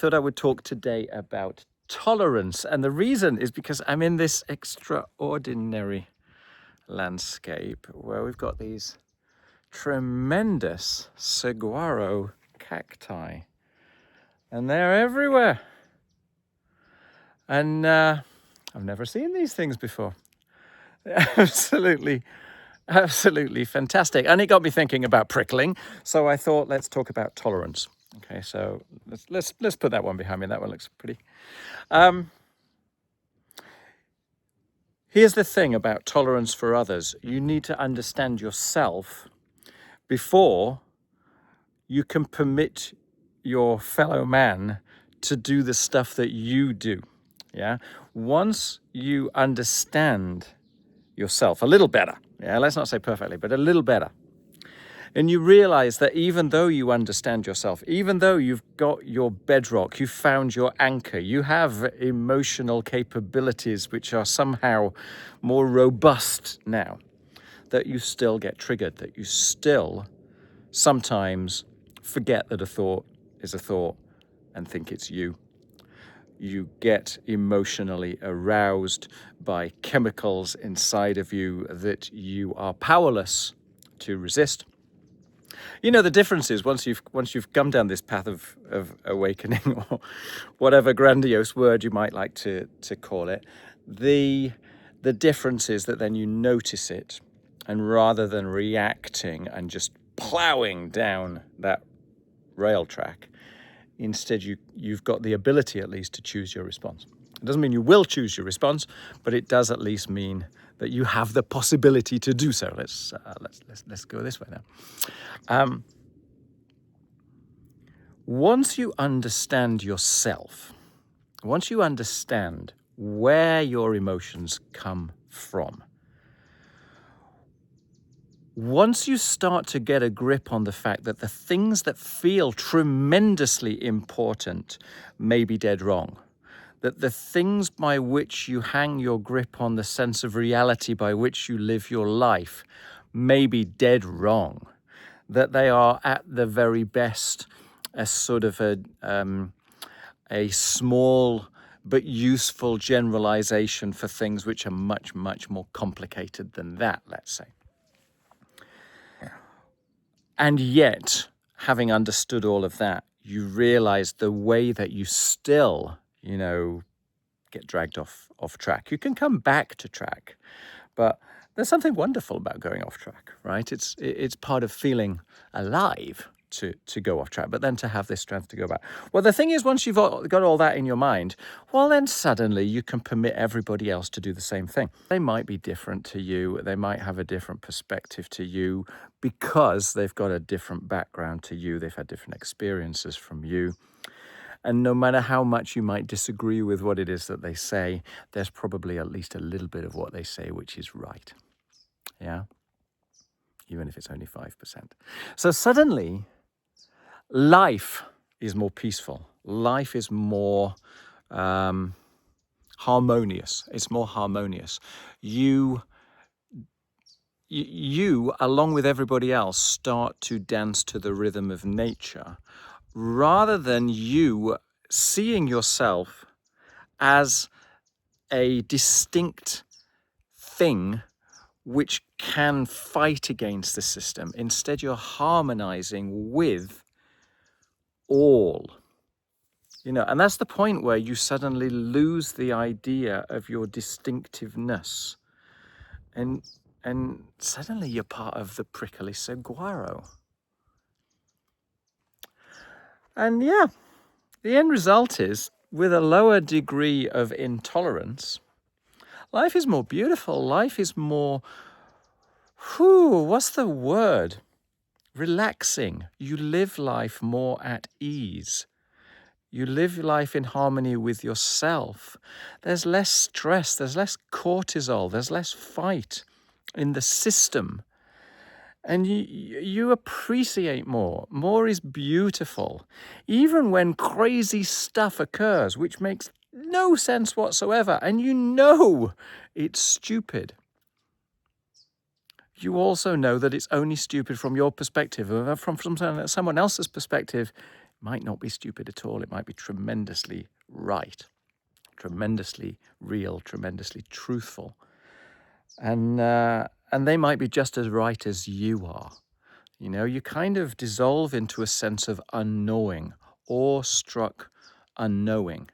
Thought I would talk today about tolerance. And the reason is because I'm in this extraordinary landscape where we've got these tremendous saguaro cacti. And they're everywhere. And I've never seen these things before. Absolutely fantastic. And it got me thinking about prickling. So I thought, let's talk about tolerance. Okay, so let's put that one behind me. That one looks pretty. Here's the thing about tolerance for others. You need to understand yourself before you can permit your fellow man to do the stuff that you do. Yeah. Once you understand yourself a little better, yeah, let's not say perfectly, but a little better, and you realize that even though you understand yourself, even though you've got your bedrock, you've found your anchor, you have emotional capabilities which are somehow more robust now, that you still get triggered, that you still sometimes forget that a thought is a thought and think it's you. You get emotionally aroused by chemicals inside of you that you are powerless to resist. You know, the difference is once you've come down this path of awakening, or whatever grandiose word you might like to call it, the difference is that then you notice it, and rather than reacting and just plowing down that rail track, instead you've got the ability at least to choose your response. It doesn't mean you will choose your response, but it does at least mean that you have the possibility to do so. Let's go this way now. Once you understand yourself, once you understand where your emotions come from, once you start to get a grip on the fact that the things that feel tremendously important may be dead wrong, that the things by which you hang your grip on the sense of reality by which you live your life may be dead wrong, that they are at the very best a sort of a small but useful generalization for things which are much, much more complicated than that, let's say. And yet, having understood all of that, you realize the way that you still, get dragged off track. You can come back to track, but there's something wonderful about going off track, right? It's part of feeling alive to go off track, but then to have this strength to go back. Well, the thing is, once you've got all that in your mind, well, then suddenly you can permit everybody else to do the same thing. They might be different to you. They might have a different perspective to you because they've got a different background to you. They've had different experiences from you. And no matter how much you might disagree with what it is that they say, there's probably at least a little bit of what they say which is right. Yeah? Even if it's only 5%. So suddenly, life is more peaceful. Life is more harmonious. It's more harmonious. You, along with everybody else, start to dance to the rhythm of nature, rather than you seeing yourself as a distinct thing which can fight against the system. Instead, you're harmonizing with all. And that's the point where you suddenly lose the idea of your distinctiveness. And suddenly you're part of the prickly saguaro. And yeah, the end result is, with a lower degree of intolerance, life is more beautiful. Life is more, what's the word? Relaxing. You live life more at ease. You live life in harmony with yourself. There's less stress, there's less cortisol, there's less fight in the system. And you appreciate more. More is beautiful. Even when crazy stuff occurs, which makes no sense whatsoever, and it's stupid. You also know that it's only stupid from your perspective. From someone else's perspective, Might not be stupid at all. It might be tremendously right, tremendously real, tremendously truthful. And they might be just as right as you are. You know, you kind of dissolve into a sense of unknowing, awe-struck unknowing,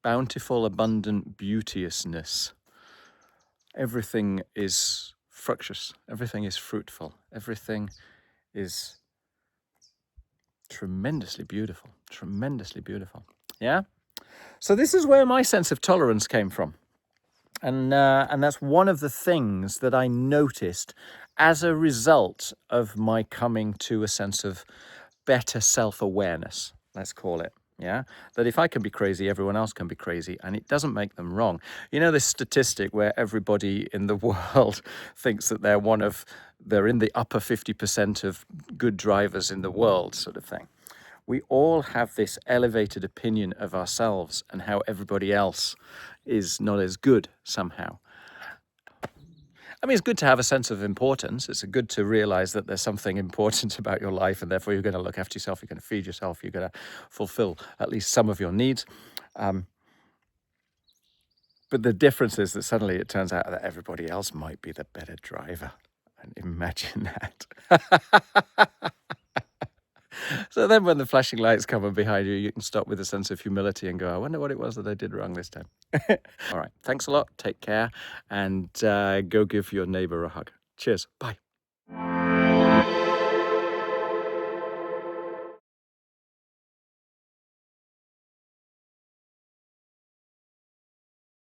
bountiful, abundant beauteousness. Everything is fructious. Everything is fruitful. Everything is tremendously beautiful, tremendously beautiful. Yeah? So this is where my sense of tolerance came from. And that's one of the things that I noticed as a result of my coming to a sense of better self-awareness, let's call it. Yeah, that if I can be crazy, everyone else can be crazy, and it doesn't make them wrong. You know, this statistic where everybody in the world thinks that they're in the upper 50% of good drivers in the world, sort of thing. We all have this elevated opinion of ourselves and how everybody else is not as good somehow. I mean, it's good to have a sense of importance. It's good to realize that there's something important about your life, and therefore you're going to look after yourself, you're going to feed yourself, you're going to fulfill at least some of your needs. But the difference is that suddenly it turns out that everybody else might be the better driver. And imagine that. So then when the flashing lights come on behind you, you can stop with a sense of humility and go, I wonder what it was that I did wrong this time. All right. Thanks a lot. Take care. And go give your neighbor a hug. Cheers. Bye.